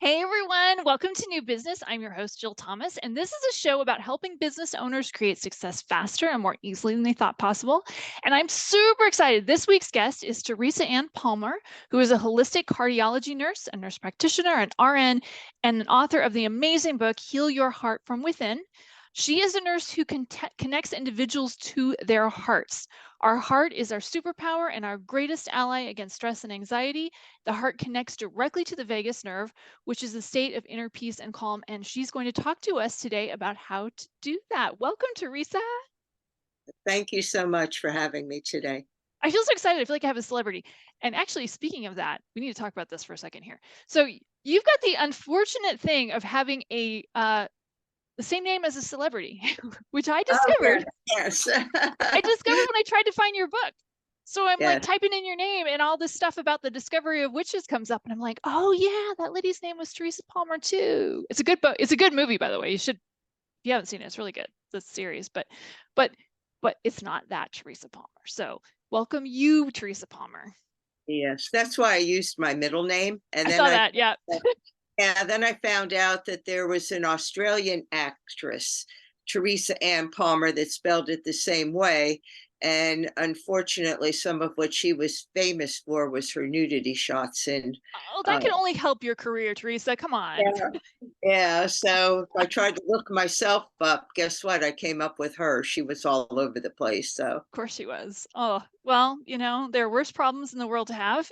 Hey everyone, welcome to New Business. I'm your host, Jill Thomas, and this is a show about helping business owners create success faster and more easily than they thought possible. And I'm super excited. This week's guest is Teresa Anne Palmer, who is a holistic cardiology nurse, a nurse practitioner, an RN, and an author of the amazing book, Heal Your Heart from Within. She is a nurse who connects individuals to their hearts. Our heart is our superpower and our greatest ally against stress and anxiety. The heart connects directly to the vagus nerve, which is a state of inner peace and calm. And she's going to talk to us today about how to do that. Welcome, Teresa. Thank you so much for having me today. I feel so excited. I feel like I have a celebrity. And actually, speaking of that, we need to talk about this for a second here. So you've got the unfortunate thing of having the same name as a celebrity, which I Oh, discovered. yes. I discovered when I tried to find your book. So I'm like Yes, typing in your name and all this stuff about the discovery of witches comes up. And I'm like, oh yeah, that lady's name was Teresa Palmer too. It's a good book. It's a good movie, by the way. You should, if you haven't seen it, it's really good. The series, but it's not that Teresa Palmer. So welcome you, Teresa Palmer. yes. That's why I used my middle name. I saw that. Yeah. Yeah, then I found out that there was an Australian actress, Teresa Anne Palmer, that spelled it the same way. And unfortunately, some of what she was famous for was her nudity shots. And Oh, that uh, can only help your career, Teresa. Come on. yeah, yeah. So I tried to look myself up. Guess what? I came up with her. She was all over the place. So Of course she was. Oh, well, there are worse problems in the world to have.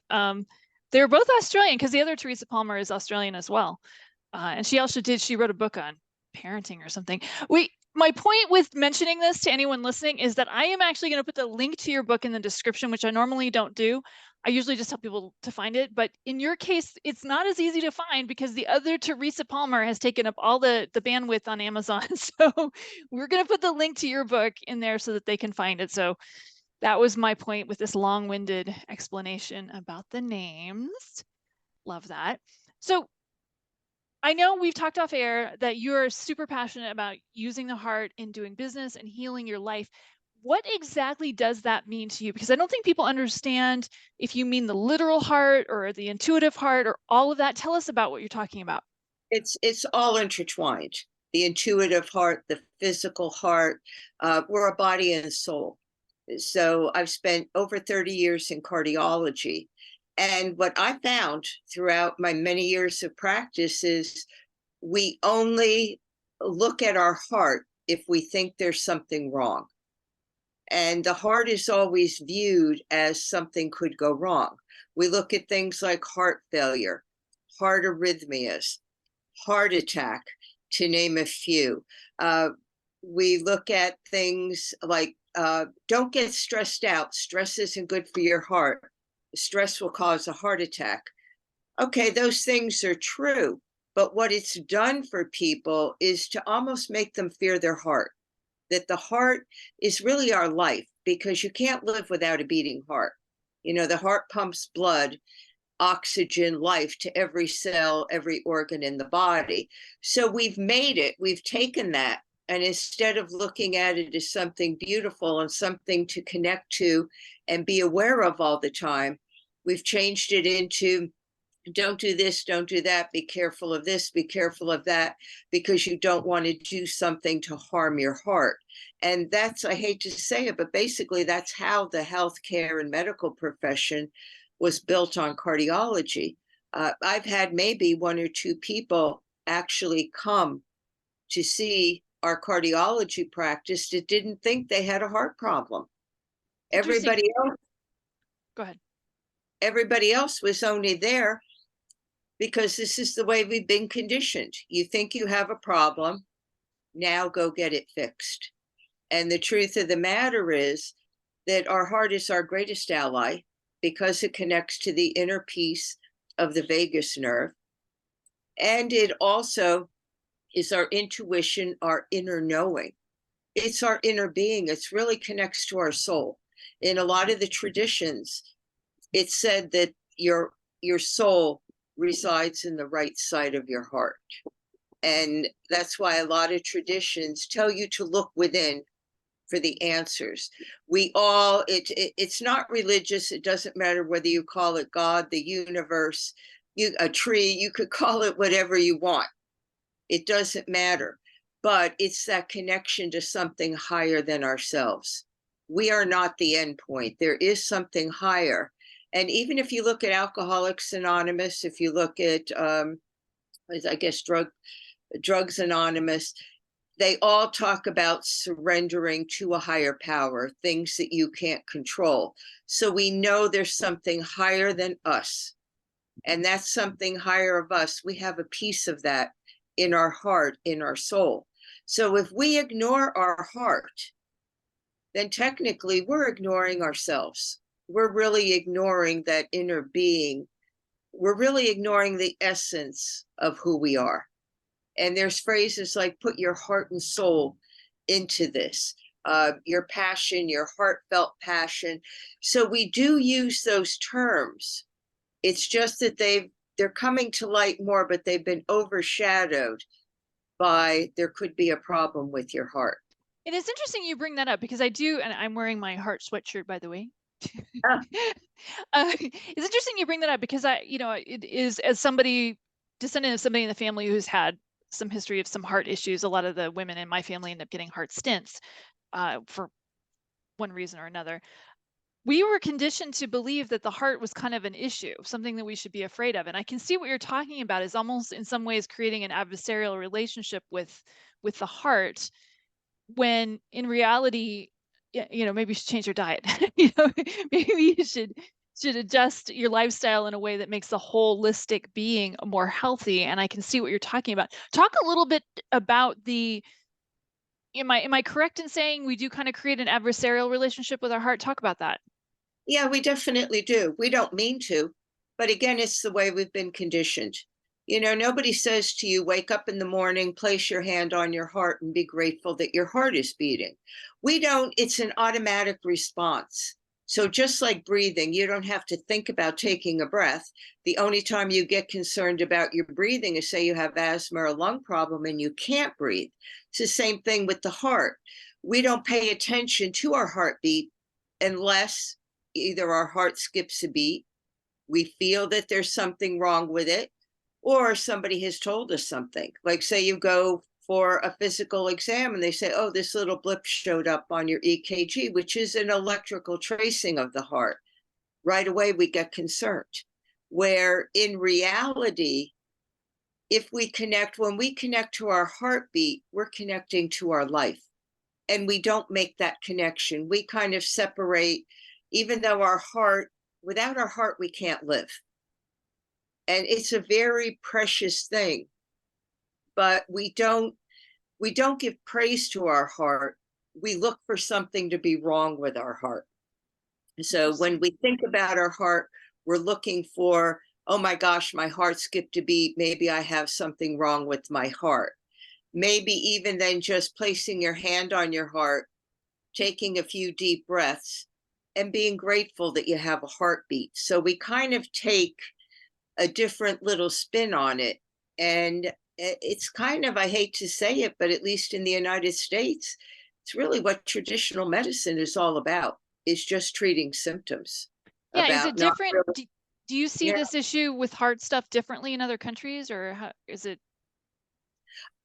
They're both Australian because the other Teresa Palmer is Australian as well. And she wrote a book on parenting or something. My point with mentioning this to anyone listening is that I am actually going to put the link to your book in the description, which I normally don't do. I usually just tell people to find it. But in your case, it's not as easy to find because the other Teresa Palmer has taken up all the bandwidth on Amazon. So we're going to put the link to your book in there so that they can find it. So that was my point with this long-winded explanation about the names. Love that. So I know we've talked off air that you're super passionate about using the heart in doing business and healing your life. What exactly does that mean to you? Because I don't think people understand if you mean the literal heart or the intuitive heart or all of that. Tell us about what you're talking about. it's all intertwined. The intuitive heart, the physical heart. We're a body and soul. So I've spent over 30 years in cardiology. And what I found throughout my many years of practice is we only look at our heart if we think there's something wrong. And the heart is always viewed as something could go wrong. We look at things like heart failure, heart arrhythmias, heart attack, to name a few. We look at things like don't get stressed out. Stress isn't good for your heart. Stress will cause a heart attack. Okay, those things are true. But what it's done for people is to almost make them fear their heart, that the heart is really our life because you can't live without a beating heart. The heart pumps blood, oxygen, life to every cell, every organ in the body. So we've taken that. And instead of looking at it as something beautiful and something to connect to and be aware of all the time, we've changed it into don't do this, don't do that, be careful of this, be careful of that, because you don't want to do something to harm your heart. And that's, I hate to say it, but basically that's how the healthcare and medical profession was built on cardiology. I've had maybe one or two people actually come to see our cardiology practice that didn't think they had a heart problem. Interesting. Everybody else, Go ahead. everybody else was only there because this is the way we've been conditioned. You think you have a problem, now go get it fixed. And the truth of the matter is that our heart is our greatest ally because it connects to the inner peace of the vagus nerve. And it also is our intuition, our inner knowing. It's our inner being. It really connects to our soul. In a lot of the traditions, it's said that your soul resides in the right side of your heart. And that's why a lot of traditions tell you to look within for the answers. It's not religious. It doesn't matter whether you call it God, the universe. a tree, you could call it whatever you want. It doesn't matter. But it's that connection to something higher than ourselves. We are not the end point. There is something higher. And even if you look at Alcoholics Anonymous, if you look at, I guess, Drugs Anonymous, they all talk about surrendering to a higher power, things that you can't control. So we know there's something higher than us. And that's something higher of us. We have a piece of that in our heart, in our soul. So if we ignore our heart, then technically we're ignoring ourselves. We're really ignoring that inner being. We're really ignoring the essence of who we are. And there's phrases like put your heart and soul into this, your passion, your heartfelt passion. So we do use those terms. It's just that they're coming to light more, but they've been overshadowed by there could be a problem with your heart. It is interesting you bring that up because I do, and I'm wearing my heart sweatshirt, by the way. Ah, It's interesting you bring that up because it is, as somebody, descendant of somebody in the family who's had some history of some heart issues. A lot of the women in my family end up getting heart stents for one reason or another. We were conditioned to believe that the heart was kind of an issue, something that we should be afraid of. And I can see what you're talking about is almost in some ways creating an adversarial relationship with the heart, when in reality, maybe you should change your diet. Maybe you should adjust your lifestyle in a way that makes the holistic being more healthy. And I can see what you're talking about. Talk a little bit about am I correct in saying we do kind of create an adversarial relationship with our heart? Talk about that. yeah, we definitely do. We don't mean to, but again, it's the way we've been conditioned. Nobody says to you, wake up in the morning, place your hand on your heart and be grateful that your heart is beating. We don't, it's an automatic response. So just like breathing, you don't have to think about taking a breath. The only time you get concerned about your breathing is say you have asthma or a lung problem and you can't breathe. It's the same thing with the heart. We don't pay attention to our heartbeat unless either our heart skips a beat, we feel that there's something wrong with it, or somebody has told us something. Like, say you go for a physical exam and they say, oh, this little blip showed up on your EKG, which is an electrical tracing of the heart. Right away, we get concerned. Where in reality, when we connect to our heartbeat, we're connecting to our life. And we don't make that connection. We kind of separate, even though without our heart, we can't live. And it's a very precious thing, but we don't give praise to our heart. We look for something to be wrong with our heart. So when we think about our heart, we're looking for, oh my gosh, my heart skipped a beat. Maybe I have something wrong with my heart. Maybe even then just placing your hand on your heart, taking a few deep breaths, and being grateful that you have a heartbeat. So we kind of take a different little spin on it. And it's kind of, I hate to say it, but at least in the United States, it's really what traditional medicine is all about, is just treating symptoms. Yeah, is it About not different? really, Do you see yeah. this issue with heart stuff differently in other countries, or how is it?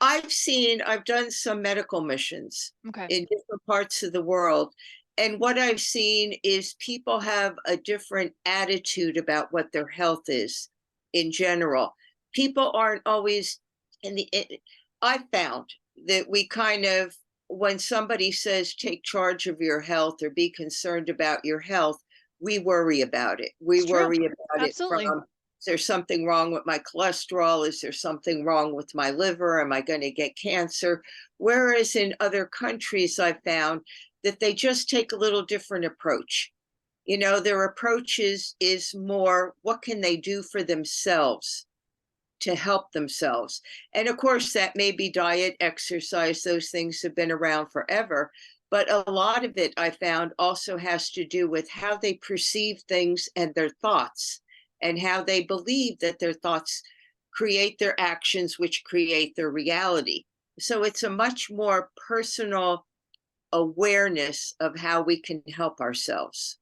I've done some medical missions Okay. in different parts of the world. And what I've seen is people have a different attitude about what their health is in general. People aren't always I've found that we kind of, when somebody says take charge of your health or be concerned about your health, we worry about it. We It's true. worry about it from, Absolutely. is there something wrong with my cholesterol? Is there something wrong with my liver? Am I going to get cancer? Whereas in other countries, I found that they just take a little different approach. Their approach is more, what can they do for themselves to help themselves? And of course, that may be diet, exercise, those things have been around forever. But a lot of it I found also has to do with how they perceive things and their thoughts, and how they believe that their thoughts create their actions, which create their reality. So it's a much more personal awareness of how we can help ourselves.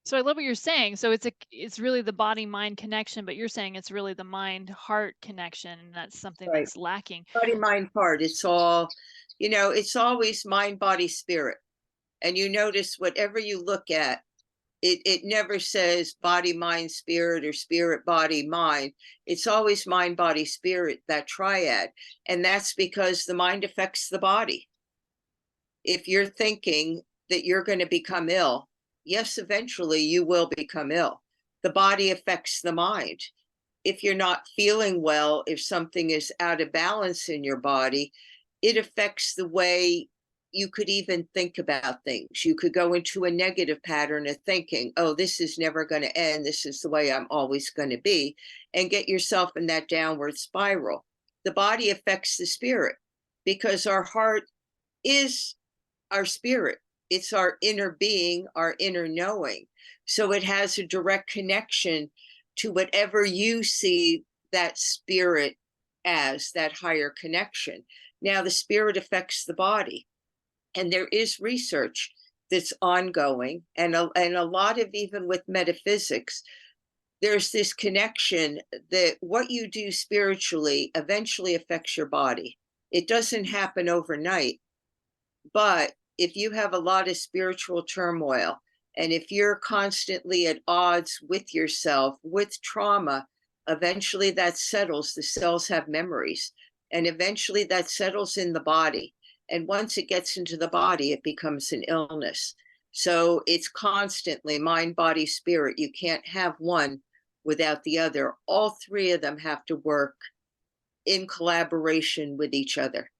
So I love what you're saying. So it's really the body mind connection, but you're saying it's really the mind heart connection, and that's something Right. that's lacking. Body, mind, heart. It's all, it's always mind, body, spirit. And you notice whatever you look at, it never says body, mind, spirit, or spirit, body, mind. It's always mind, body, spirit, that triad. And that's because the mind affects the body. If you're thinking that you're going to become ill, yes, eventually you will become ill. The body affects the mind. If you're not feeling well, if something is out of balance in your body, it affects the way you could even think about things. You could go into a negative pattern of thinking, oh, this is never going to end. This is the way I'm always going to be, and get yourself in that downward spiral. The body affects the spirit because our heart is our spirit. It's our inner being, our inner knowing. So it has a direct connection to whatever you see that spirit as, that higher connection. Now, the spirit affects the body, and there is research that's ongoing, and a lot of, even with metaphysics, there's this connection that what you do spiritually eventually affects your body. It doesn't happen overnight, but if you have a lot of spiritual turmoil, and if you're constantly at odds with yourself, with trauma, eventually that settles. The cells have memories, and eventually that settles in the body. And once it gets into the body, it becomes an illness. So it's constantly mind, body, spirit. You can't have one without the other. All three of them have to work in collaboration with each other.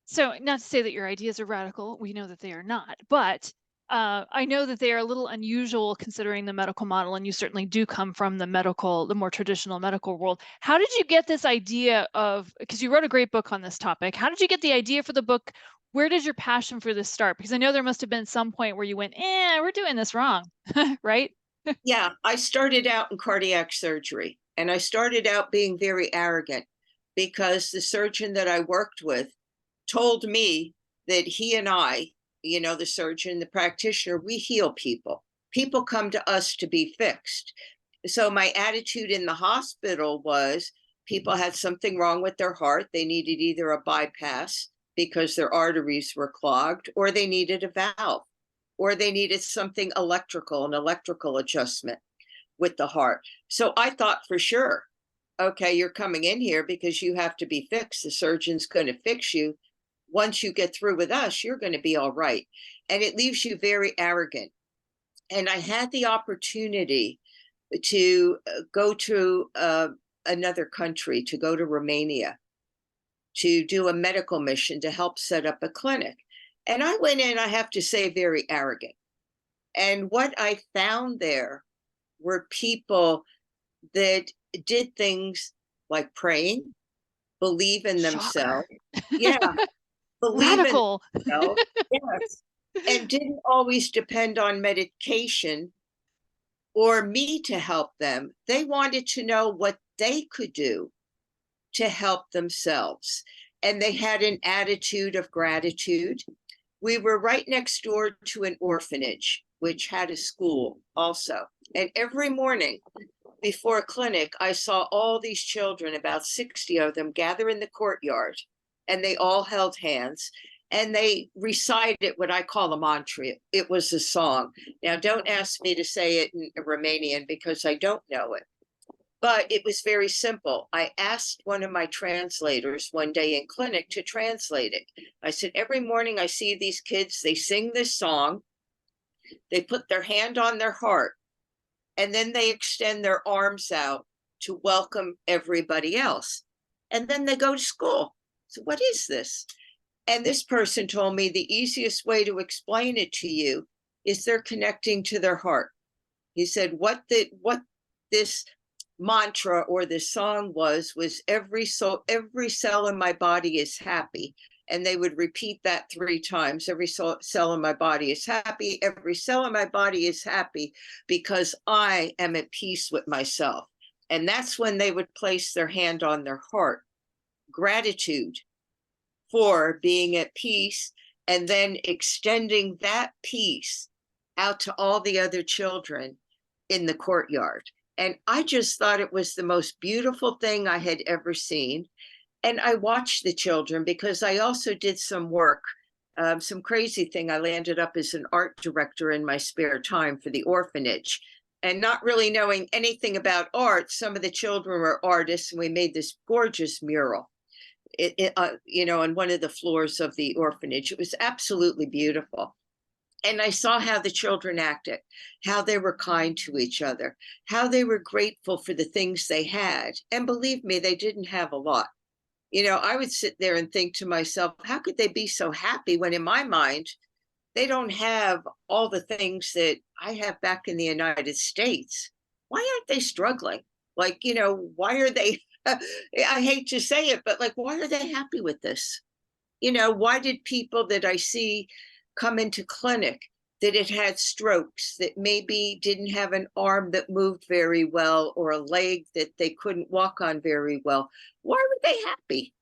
So, not to say that your ideas are radical, we know that they are not, but I know that they are a little unusual considering the medical model, and you certainly do come from the more traditional medical world. How did you get this idea of, because you wrote a great book on this topic, how did you get the idea for the book? Where did your passion for this start? Because I know there must have been some point where you went, we're doing this wrong, right? Yeah, I started out in cardiac surgery, and I started out being very arrogant because the surgeon that I worked with told me that he and I, the surgeon, the practitioner, we heal people. People come to us to be fixed. So my attitude in the hospital was people had something wrong with their heart. They needed either a bypass because their arteries were clogged, or they needed a valve, or they needed something electrical, an electrical adjustment with the heart. So I thought for sure, okay, you're coming in here because you have to be fixed. The surgeon's going to fix you. Once you get through with us, you're going to be all right. And it leaves you very arrogant. And I had the opportunity to go to another country, to go to Romania, to do a medical mission to help set up a clinic. And I went in, I have to say, very arrogant. And what I found there were people that did things like praying, believe in Shocker. themselves. Yeah, believe in Radical. themselves. Yes. And didn't always depend on medication or me to help them. They wanted to know what they could do to help themselves. And they had an attitude of gratitude. We were right next door to an orphanage, which had a school also. And every morning before a clinic, I saw all these children, about 60 of them, gather in the courtyard, and they all held hands and they recited what I call a mantra. It was a song. Now, don't ask me to say it in Romanian because I don't know it, but it was very simple. I asked one of my translators one day in clinic to translate it. I said, every morning I see these kids, they sing this song, they put their hand on their heart, and then they extend their arms out to welcome everybody else. And then they go to school. So, what is this? And this person told me the easiest way to explain it to you is they're connecting to their heart. He said, what this mantra or this song was every cell in my body is happy. And they would repeat that 3 times. Every cell in my body is happy. Every cell in my body is happy because I am at peace with myself. And that's when they would place their hand on their heart. Gratitude for being at peace, and then extending that peace out to all the other children in the courtyard. And I just thought it was the most beautiful thing I had ever seen. And I watched the children because I also did some work, some crazy thing. I landed up as an art director in my spare time for the orphanage. And not really knowing anything about art, some of the children were artists, and we made this gorgeous mural, on one of the floors of the orphanage. It was absolutely beautiful. And I saw how the children acted, how they were kind to each other, how they were grateful for the things they had. And believe me, they didn't have a lot. I would sit there and think to myself, how could they be so happy when in my mind, they don't have all the things that I have back in the United States? Why aren't they struggling? Like, why are they, I hate to say it, but like, why are they happy with this? Why did people that I see come into clinic that had strokes, that maybe didn't have an arm that moved very well or a leg that they couldn't walk on very well, why were they happy?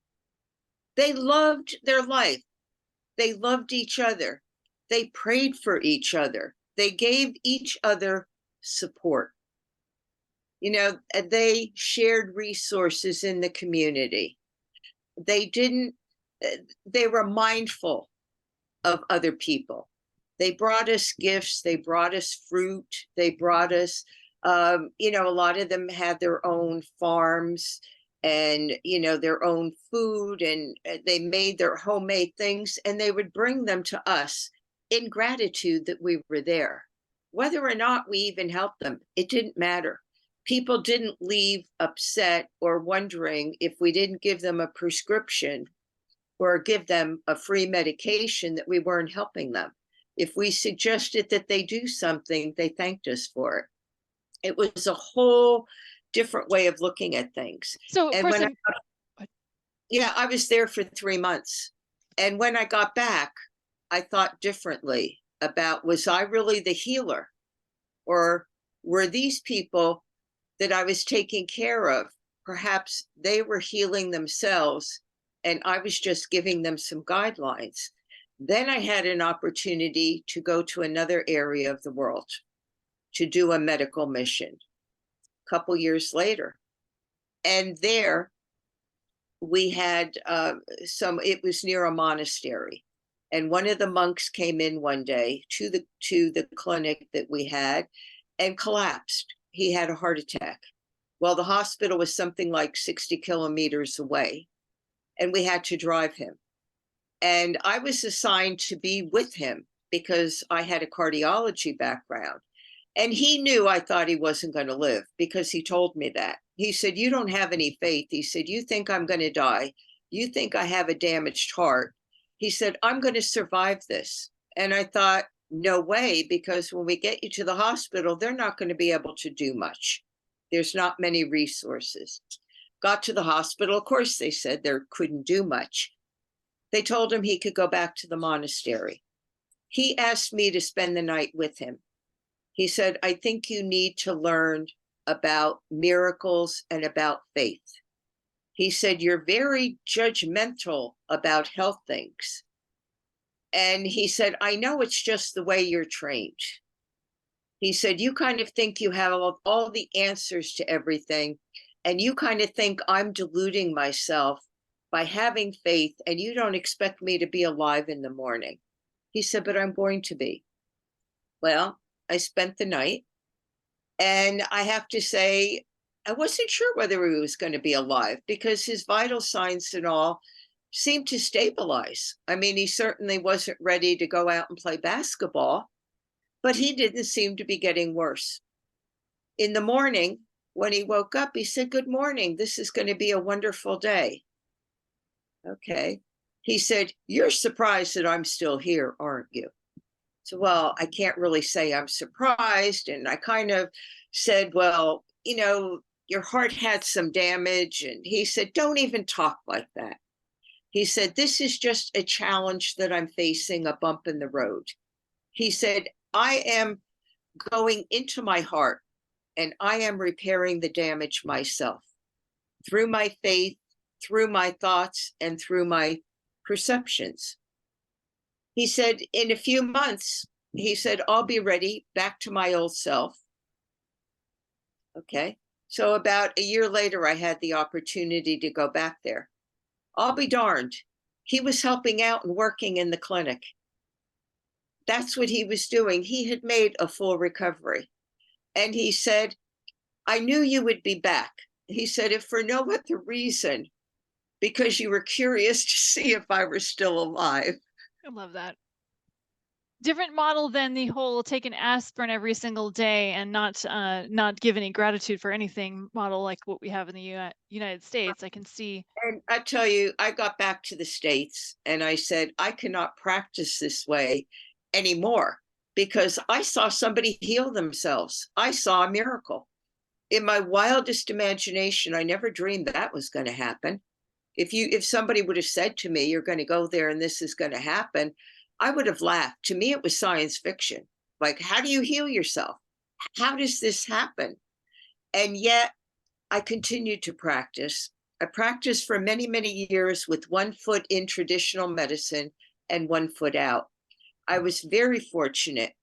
They loved their life. They loved each other. They prayed for each other. They gave each other support. They shared resources in the community. They were mindful of other people. They brought us gifts. They brought us fruit. They brought us, a lot of them had their own farms and, their own food, and they made their homemade things, and they would bring them to us in gratitude that we were there. Whether or not we even helped them, it didn't matter. People didn't leave upset or wondering if we didn't give them a prescription or give them a free medication that we weren't helping them. If we suggested that they do something, they thanked us for it. It was a whole different way of looking at things. So And I was there for 3 months. And when I got back, I thought differently about, was I really the healer? Or were these people that I was taking care of, perhaps they were healing themselves and I was just giving them some guidelines? Then I had an opportunity to go to another area of the world to do a medical mission a couple years later. And there we had it was near a monastery. And one of the monks came in one day to the clinic that we had and collapsed. He had a heart attack. Well, the hospital was something like 60 kilometers away, and we had to drive him. And I was assigned to be with him because I had a cardiology background. And he knew I thought he wasn't going to live because he told me that. He said, "You don't have any faith." He said, "You think I'm going to die. You think I have a damaged heart." He said, "I'm going to survive this." And I thought, no way, because when we get you to the hospital, they're not going to be able to do much. There's not many resources. Got to the hospital. Of course, they said there couldn't do much. They told him he could go back to the monastery. He asked me to spend the night with him. He said, "I think you need to learn about miracles and about faith." He said, "You're very judgmental about health things." And he said, "I know it's just the way you're trained." He said, "You kind of think you have all the answers to everything, and you kind of think I'm deluding myself by having faith, and you don't expect me to be alive in the morning." He said, "But I'm going to be." Well, I spent the night, and I have to say, I wasn't sure whether he was going to be alive because his vital signs and all seemed to stabilize. I mean, he certainly wasn't ready to go out and play basketball, but he didn't seem to be getting worse. In the morning, when he woke up, he said, "Good morning. This is going to be a wonderful day." Okay. He said, "You're surprised that I'm still here, aren't you?" So, well, I can't really say I'm surprised. And I kind of said, "Well, your heart had some damage." And he said, "Don't even talk like that." He said, "This is just a challenge that I'm facing, a bump in the road." He said, "I am going into my heart and I am repairing the damage myself through my faith, through my thoughts, and through my perceptions." He said, "In a few months, he said, I'll be ready, back to my old self. Okay. So about a year later, I had the opportunity to go back there. I'll be darned. He was helping out and working in the clinic. That's what he was doing. He had made a full recovery. And he said, I knew you would be back. He said, if for no other reason, because you were curious to see if I were still alive. I love that. Different model than the whole take an aspirin every single day and not give any gratitude for anything model like what we have in the United States. I can see. And I tell you, I got back to the States and I said, I cannot practice this way anymore because I saw somebody heal themselves. I saw a miracle. In my wildest imagination, I never dreamed that was going to happen. If somebody would have said to me, you're going to go there and this is going to happen, I would have laughed. To me, it was science fiction. Like, how do you heal yourself? How does this happen? And yet I continued to practice. I practiced for many, many years with 1 foot in traditional medicine and 1 foot out. I was very fortunate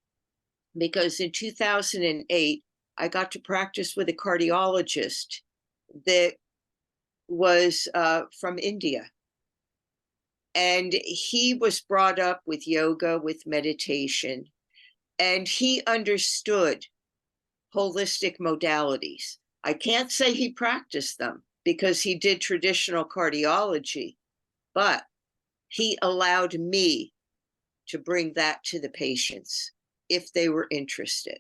because in 2008, I got to practice with a cardiologist that was from India. And he was brought up with yoga, with meditation, and he understood holistic modalities. I can't say he practiced them because he did traditional cardiology, but he allowed me to bring that to the patients if they were interested,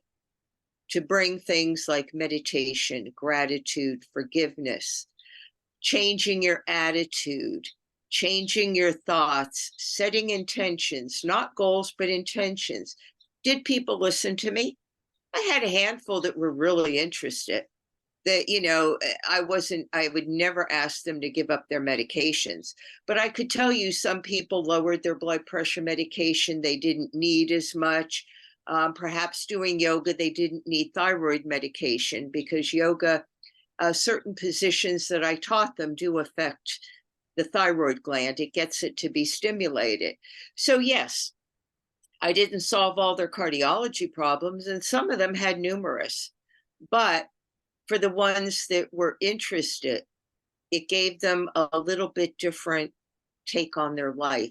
to bring things like meditation, gratitude, forgiveness, changing your attitude, changing your thoughts, setting intentions, not goals, but intentions. Did people listen to me? I had a handful that were really interested. That, I would never ask them to give up their medications, but I could tell you some people lowered their blood pressure medication. They didn't need as much. Perhaps doing yoga, they didn't need thyroid medication because yoga, certain positions that I taught them do affect the thyroid gland. It gets it to be stimulated. So yes, I didn't solve all their cardiology problems, and some of them had numerous, but for the ones that were interested, it gave them a little bit different take on their life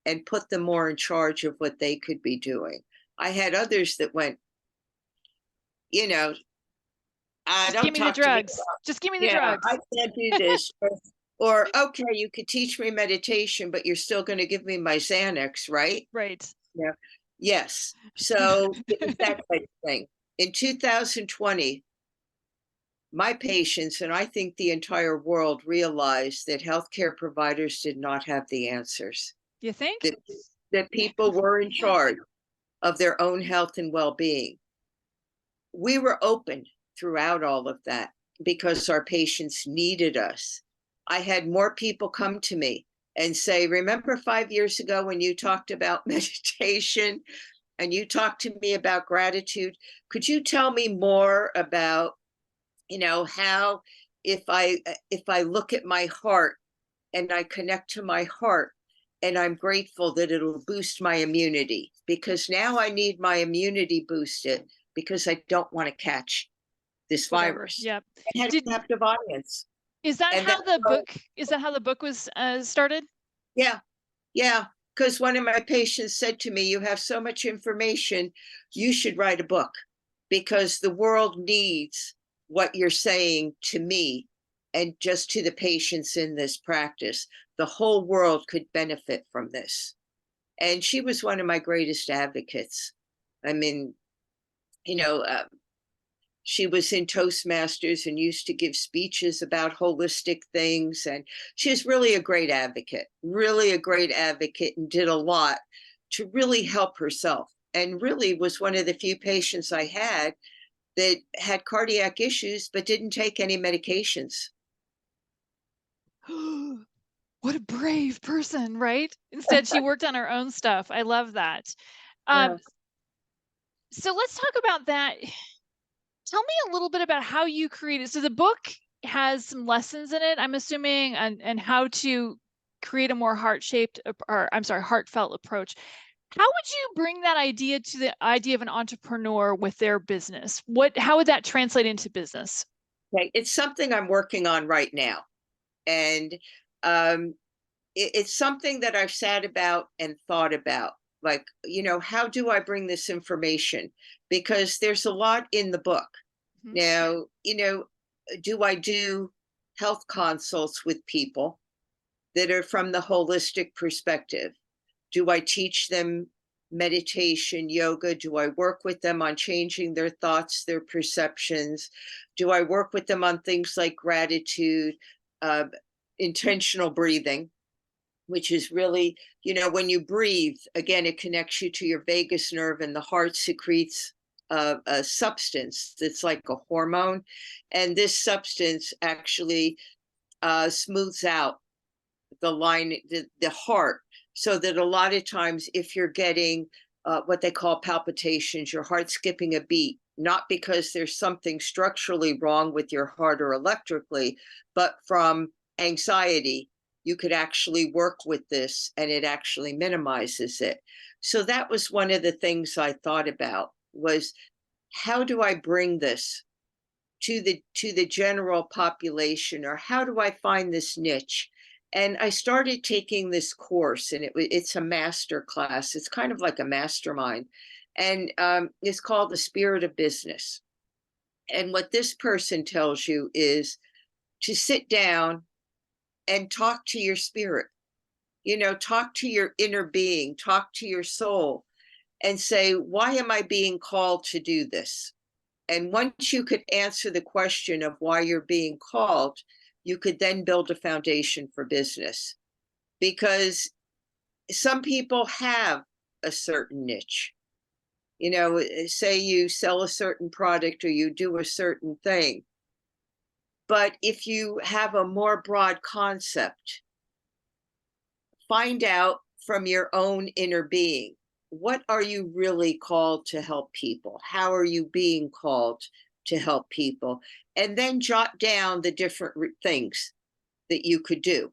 and put them more in charge of what they could be doing. I had others that went, Just don't give me the talk to me drugs. about, Just give me the drugs. I can't do this. Or, okay, you could teach me meditation, but you're still going to give me my Xanax, right? Right. Yeah. Yes. So it was that type of thing. In 2020, my patients, and I think the entire world, realized that healthcare providers did not have the answers, You think? that people were in charge of their own health and well-being. We were open throughout all of that because our patients needed us. I had more people come to me and say, remember 5 years ago when you talked about meditation and you talked to me about gratitude? Could you tell me more about, how if I look at my heart and I connect to my heart and I'm grateful that it'll boost my immunity, because now I need my immunity boosted because I don't want to catch this Whatever. virus. Yep. I had a captive audience. Is that And how the book was started? Yeah. Because one of my patients said to me, you have so much information, you should write a book because the world needs what you're saying to me and just to the patients in this practice. The whole world could benefit from this. And she was one of my greatest advocates. I mean, she was in Toastmasters and used to give speeches about holistic things. And she's really a great advocate, and did a lot to really help herself. And really was one of the few patients I had that had cardiac issues, but didn't take any medications. What a brave person, right? Instead, she worked on her own stuff. I love that. So let's talk about that. Tell me a little bit about how you created. So the book has some lessons in it, I'm assuming, and how to create a more heartfelt approach. How would you bring that idea to the idea of an entrepreneur with their business? How would that translate into business? Okay, it's something I'm working on right now, and um, it's something that I've sat about and thought about. Like, how do I bring this information? Because there's a lot in the book. Mhm. Now, do I do health consults with people that are from the holistic perspective? Do I teach them meditation, yoga? Do I work with them on changing their thoughts, their perceptions? Do I work with them on things like gratitude, uh, intentional breathing, which is really, when you breathe, again, it connects you to your vagus nerve, and the heart secretes a substance that's like a hormone. And this substance actually smooths out the heart, so that a lot of times if you're getting what they call palpitations, your heart skipping a beat, not because there's something structurally wrong with your heart or electrically, but from anxiety, you could actually work with this and it actually minimizes it. So that was one of the things I thought about, was how do I bring this to the general population, or how do I find this niche? And I started taking this course, and it's a master class. It's kind of like a mastermind, and it's called the Spirit of Business. And what this person tells you is to sit down and talk to your spirit. Talk to your inner being, talk to your soul, and say, why am I being called to do this? And once you could answer the question of why you're being called, you could then build a foundation for business. Because some people have a certain niche. Say you sell a certain product or you do a certain thing. But if you have a more broad concept, find out from your own inner being, what are you really called to help people? How are you being called to help people? And then jot down the different things that you could do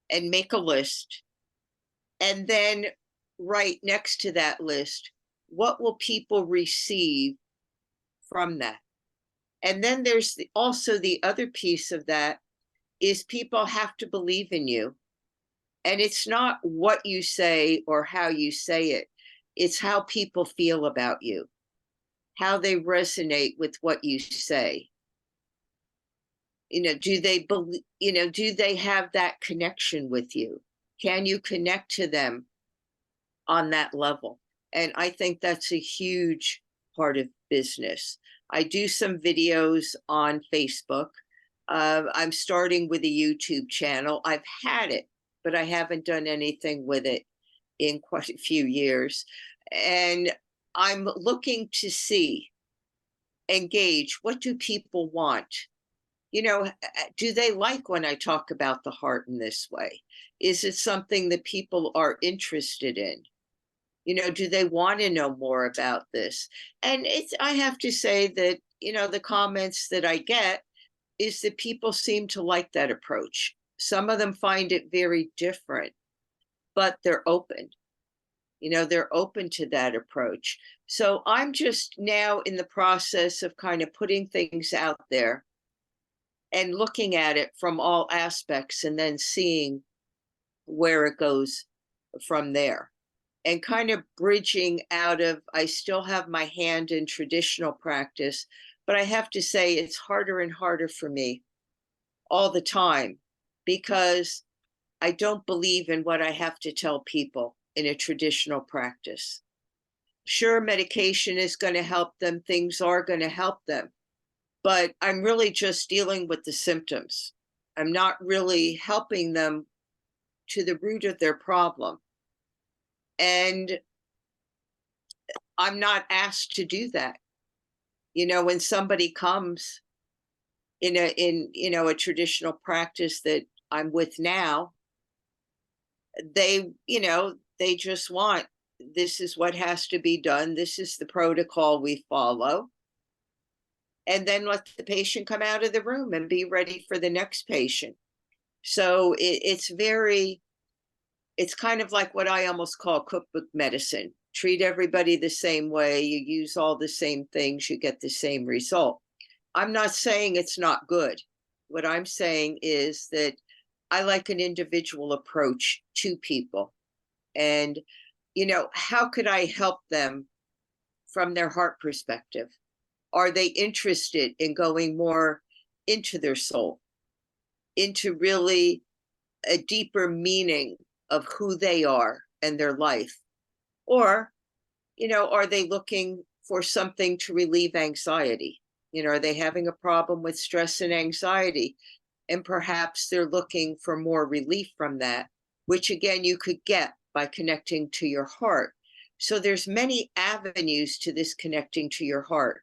and make a list. And then write next to that list, what will people receive from that? And then there's also the other piece of that is people have to believe in you. And it's not what you say or how you say it, it's how people feel about you, how they resonate with what you say. Do they believe, do they have that connection with you? Can you connect to them on that level? And I think that's a huge part of business. I do some videos on Facebook. I'm starting with a YouTube channel. I've had it, but I haven't done anything with it in quite a few years. And I'm looking to see, engage, what do people want? Do they like when I talk about the heart in this way? Is it something that people are interested in? Do they want to know more about this? And I have to say that, the comments that I get is that people seem to like that approach. Some of them find it very different, but they're open. They're open to that approach. So I'm just now in the process of kind of putting things out there and looking at it from all aspects and then seeing where it goes from there. And kind of bridging out of, I still have my hand in traditional practice, but I have to say it's harder and harder for me all the time, because I don't believe in what I have to tell people in a traditional practice. Sure, medication is going to help them, things are going to help them, but I'm really just dealing with the symptoms. I'm not really helping them to the root of their problem. And I'm not asked to do that. When somebody comes in a traditional practice that I'm with now, they just want, this is what has to be done, this is the protocol we follow, and then let the patient come out of the room and be ready for the next patient. So it's very it's kind of like what I almost call cookbook medicine. Treat everybody the same way, you use all the same things, you get the same result. I'm not saying it's not good. What I'm saying is that I like an individual approach to people. And, how could I help them from their heart perspective? Are they interested in going more into their soul, into really a deeper meaning of who they are and their life? Or, are they looking for something to relieve anxiety? Are they having a problem with stress and anxiety? And perhaps they're looking for more relief from that, which again, you could get by connecting to your heart. So there's many avenues to this connecting to your heart.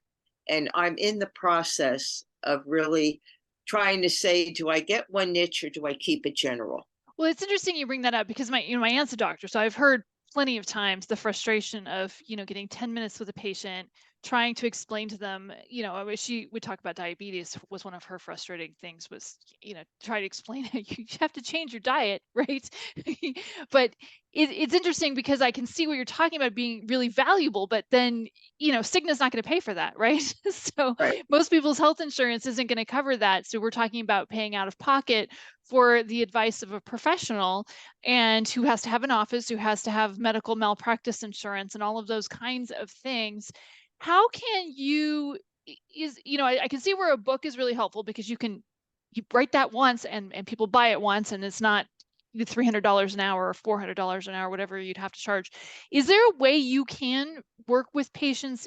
And I'm in the process of really trying to say, do I get one niche or do I keep it general? Well, it's interesting you bring that up because my aunt's a doctor, so I've heard plenty of times the frustration of getting 10 minutes with a patient, trying to explain to them. She would talk about diabetes was one of her frustrating things, was try to explain how you have to change your diet, right? But it's interesting because I can see what you're talking about being really valuable, but then Cigna's not going to pay for that, right? So Right. most people's health insurance isn't going to cover that, so we're talking about paying out of pocket for the advice of a professional, and who has to have an office, who has to have medical malpractice insurance and all of those kinds of things. How can you I can see where a book is really helpful because you write that once and people buy it once, and it's not the $300 an hour or $400 an hour, whatever you'd have to charge. Is there a way you can work with patients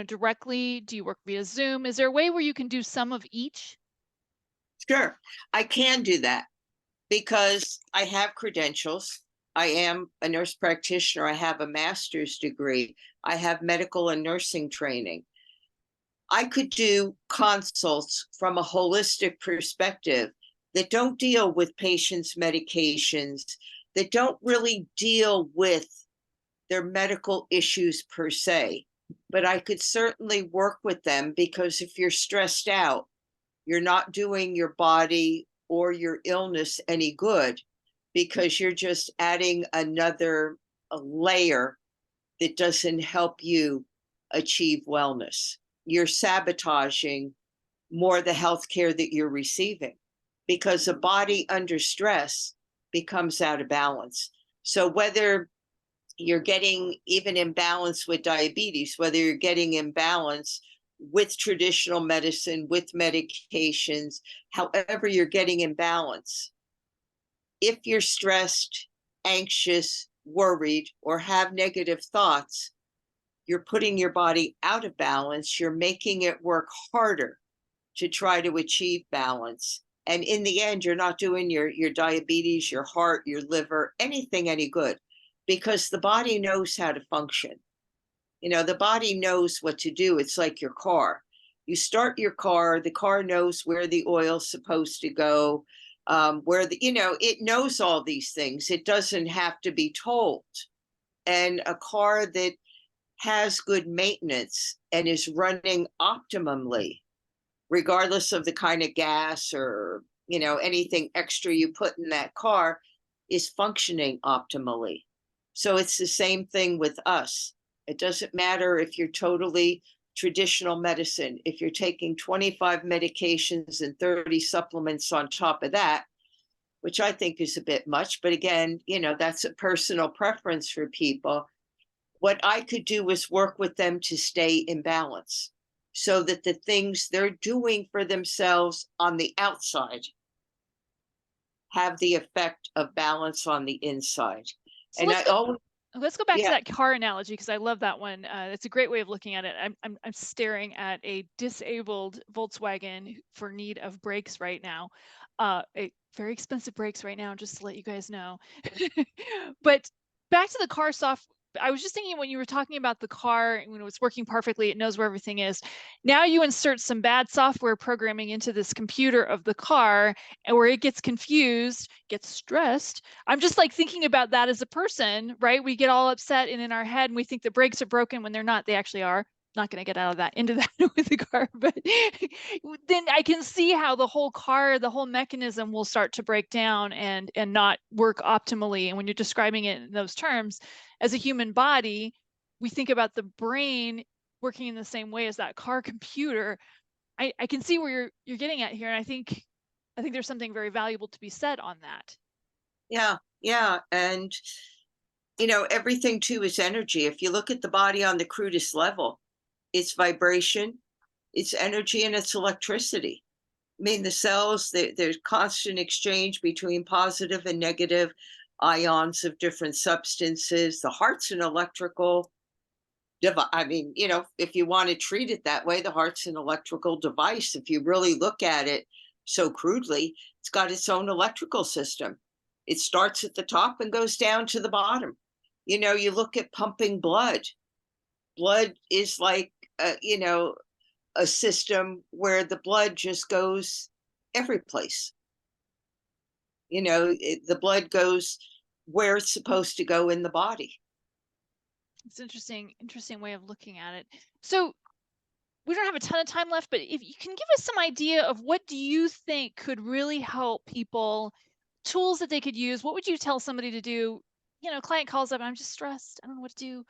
directly? Do you work via Zoom? Is there a way where you can do some of each? Sure, I can do that because I have credentials. I am a nurse practitioner. I have a master's degree. I have medical and nursing training. I could do consults from a holistic perspective that don't deal with patients' medications, that don't really deal with their medical issues per se. But I could certainly work with them because if you're stressed out, you're not doing your body or your illness any good because you're just adding another a layer that doesn't help you achieve wellness. You're sabotaging more the health care that you're receiving because a body under stress becomes out of balance. So whether you're getting even imbalance with diabetes, whether you're getting imbalance with traditional medicine, with medications, however you're getting imbalance, if you're stressed, anxious, worried, or have negative thoughts, you're putting your body out of balance. You're making it work harder to try to achieve balance. And in the end, you're not doing your diabetes, your heart, your liver, anything any good because the body knows how to function. The body knows what to do. It's like your car. You start your car, the car knows where the oil's supposed to go, it knows all these things. It doesn't have to be told. And a car that has good maintenance and is running optimally, regardless of the kind of gas or, anything extra you put in that car, is functioning optimally. So it's the same thing with us. It doesn't matter if you're totally traditional medicine, if you're taking 25 medications and 30 supplements on top of that, which I think is a bit much. But again, that's a personal preference for people. What I could do is work with them to stay in balance so that the things they're doing for themselves on the outside have the effect of balance on the inside. So And let's go back to yeah, that car analogy because I love that one. It's a great way of looking at it. I'm staring at a disabled Volkswagen for need of brakes right now. A very expensive brakes right now, just to let you guys know. But back to the car software. I was just thinking when you were talking about the car, when it's working perfectly, it knows where everything is. Now you insert some bad software programming into this computer of the car, and where it gets confused, gets stressed. I'm just like thinking about that as a person, right? We get all upset and in our head and we think the brakes are broken when they're not, they actually are. not going to get out of that into that with the car, but then I can see how the whole car, the whole mechanism will start to break down and not work optimally. And when you're describing it in those terms, as a human body, we think about the brain working in the same way as that car computer. I can see where you're getting at here, and I think there's something very valuable to be said on that. Yeah, yeah. And everything too is energy. If you look at the body on the crudest level, it's vibration, it's energy, and it's electricity. I mean, the cells, there's constant exchange between positive and negative ions of different substances. The heart's an electrical device. I mean, if you want to treat it that way, the heart's an electrical device. If you really look at it so crudely, it's got its own electrical system. It starts at the top and goes down to the bottom. You look at pumping blood. Blood is like, a system where the blood just goes every place. The blood goes where it's supposed to go in the body. It's interesting way of looking at it. So we don't have a ton of time left, but if you can give us some idea of what do you think could really help people, tools that they could use, what would you tell somebody to do? Client calls up, I'm just stressed, I don't know what to do.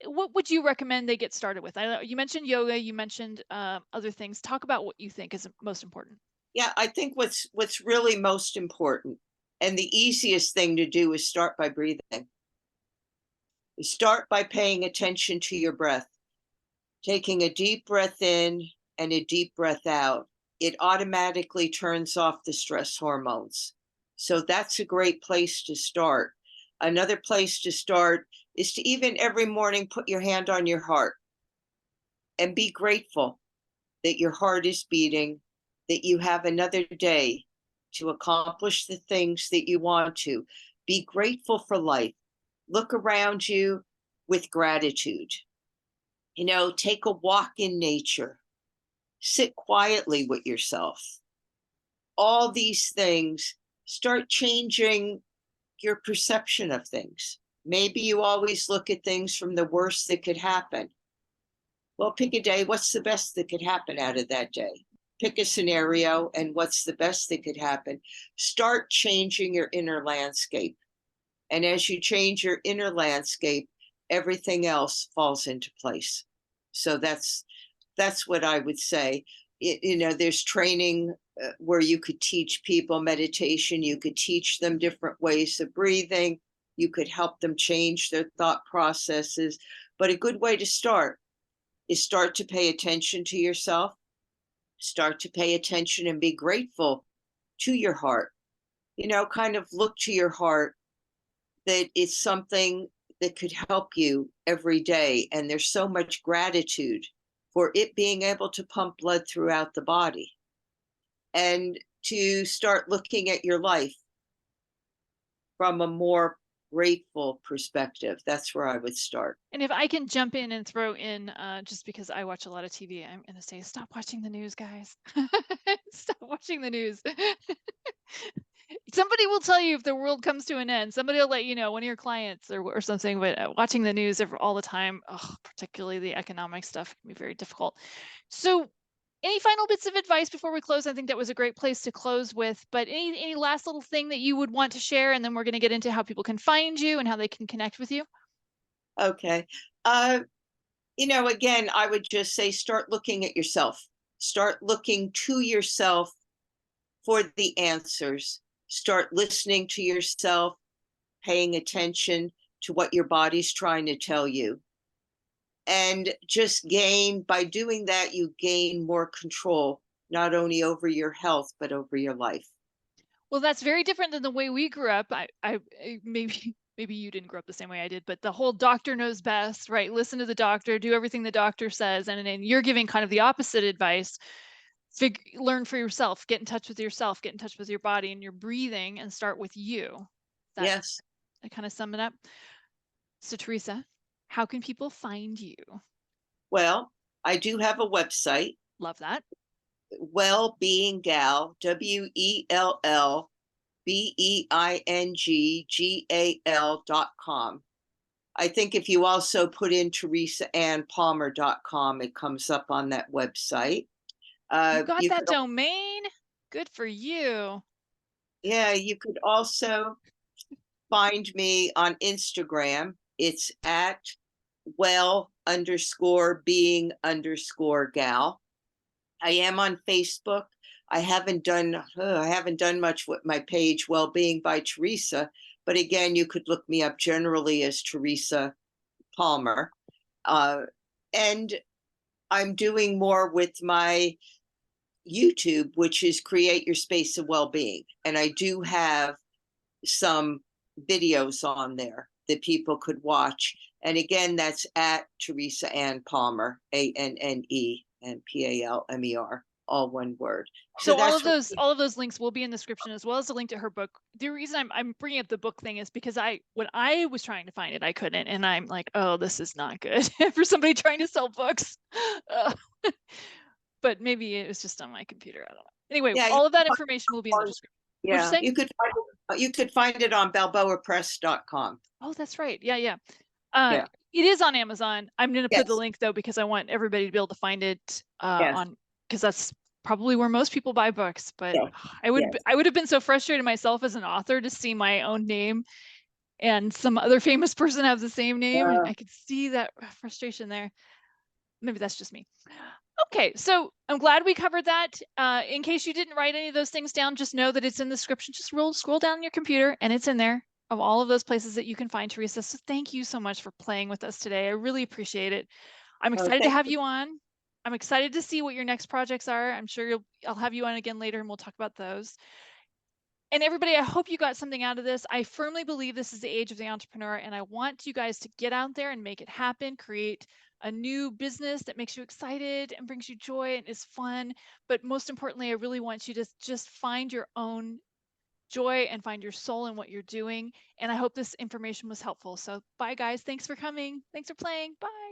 What would you recommend they get started with? I know you mentioned yoga, you mentioned other things. Talk about what you think is most important. Yeah, I think what's really most important and the easiest thing to do is start by breathing. Start by paying attention to your breath, taking a deep breath in and a deep breath out. It automatically turns off the stress hormones. So that's a great place to start. Another place to start is to even every morning put your hand on your heart and be grateful that your heart is beating, that you have another day to accomplish the things that you want to. Be grateful for life. Look around you with gratitude. Take a walk in nature. Sit quietly with yourself. All these things start changing your perception of things. Maybe you always look at things from the worst that could happen. Well, pick a day. What's the best that could happen out of that day? Pick a scenario and what's the best that could happen. Start changing your inner landscape. And as you change your inner landscape, everything else falls into place. So that's what I would say. There's training where you could teach people meditation. You could teach them different ways of breathing. You could help them change their thought processes. But a good way to start is start to pay attention to yourself. Start to pay attention and be grateful to your heart. Kind of look to your heart that it's something that could help you every day. And there's so much gratitude for it being able to pump blood throughout the body. And to start looking at your life from a more grateful perspective. That's where I would start. And if I can jump in and throw in, just because I watch a lot of TV, I'm going to say, stop watching the news, guys. Stop watching the news. Somebody will tell you if the world comes to an end. Somebody will let you know, one of your clients or something, but watching the news all the time, particularly the economic stuff, can be very difficult. So any final bits of advice before we close? I think that was a great place to close with, but any last little thing that you would want to share? And then we're going to get into how people can find you and how they can connect with you. Okay. Again, I would just say start looking at yourself. Start looking to yourself for the answers. Start listening to yourself, paying attention to what your body's trying to tell you. And just by doing that, you gain more control, not only over your health, but over your life. Well, that's very different than the way we grew up. I maybe you didn't grow up the same way I did, but the whole doctor knows best, right? Listen to the doctor, do everything the doctor says. And then you're giving kind of the opposite advice. Learn for yourself, get in touch with yourself, get in touch with your body and your breathing, and start with you. Yes. I kind of sum it up. So Teresa, how can people find you? Well, I do have a website. Love that. Wellbeing Gal, WELLBEINGGAL.com. I think if you also put in teresaannepalmer.com, it comes up on that website. You got You that could, domain? Good for you. yeah, you could also find me on Instagram. It's at well_being_gal. I am on Facebook. I haven't done much with my page, Well-Being by Teresa, but again, you could look me up generally as Teresa Palmer. And I'm doing more with my YouTube, which is Create Your Space of Well-Being. And I do have some videos on there that people could watch. And again, that's at Teresa Anne Palmer, ANNE and PALMER, all one word. So that's all of those links will be in the description, as well as the link to her book. The reason I'm bringing up the book thing is because when I was trying to find it, I couldn't, and I'm like, oh, this is not good for somebody trying to sell books. But maybe it was just on my computer. I don't know. Anyway, yeah, all of that information will be in the description. What'd you yeah, say? you could find it on balboapress.com. Oh, that's right. Yeah, yeah. Yeah. It is on Amazon. I'm going to put the Yes. link though, because I want everybody to be able to find it Yes. on, because that's probably where most people buy books. But Yes. I would Yes. I would have been so frustrated myself as an author to see my own name and some other famous person have the same name, and I could see that frustration there. Maybe that's just me. Okay, so I'm glad we covered that. In case you didn't write any of those things down, just know that it's in the description. Just scroll down your computer and it's in there, of all of those places that you can find Teresa. So thank you so much for playing with us today. I really appreciate it. I'm excited to have you on. I'm excited to see what your next projects are. I'm sure I'll have you on again later and we'll talk about those. And everybody, I hope you got something out of this. I firmly believe this is the age of the entrepreneur, and I want you guys to get out there and make it happen, create a new business that makes you excited and brings you joy and is fun. But most importantly, I really want you to just find your own joy and find your soul in what you're doing. And I hope this information was helpful. So bye, guys. Thanks for coming. Thanks for playing. Bye.